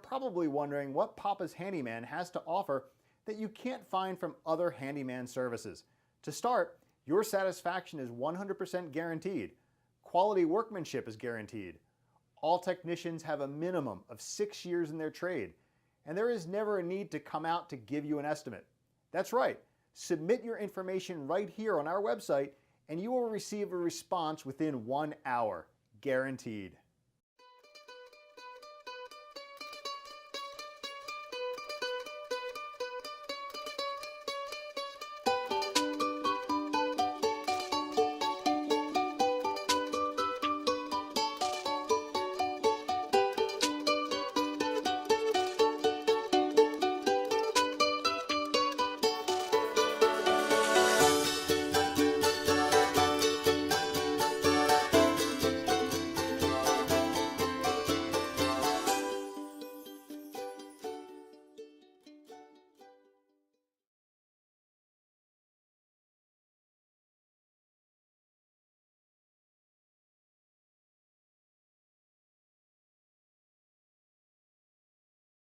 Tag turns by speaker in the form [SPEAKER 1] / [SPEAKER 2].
[SPEAKER 1] probably wondering what Papa's Handyman has to offer that you can't find from other handyman services. To start, your satisfaction is 100% guaranteed. Quality workmanship is guaranteed. All technicians have a minimum of 6 years in their trade, and there is never a need to come out to give you an estimate. That's right, submit your information right here on our website and you will receive a response within 1 hour, guaranteed.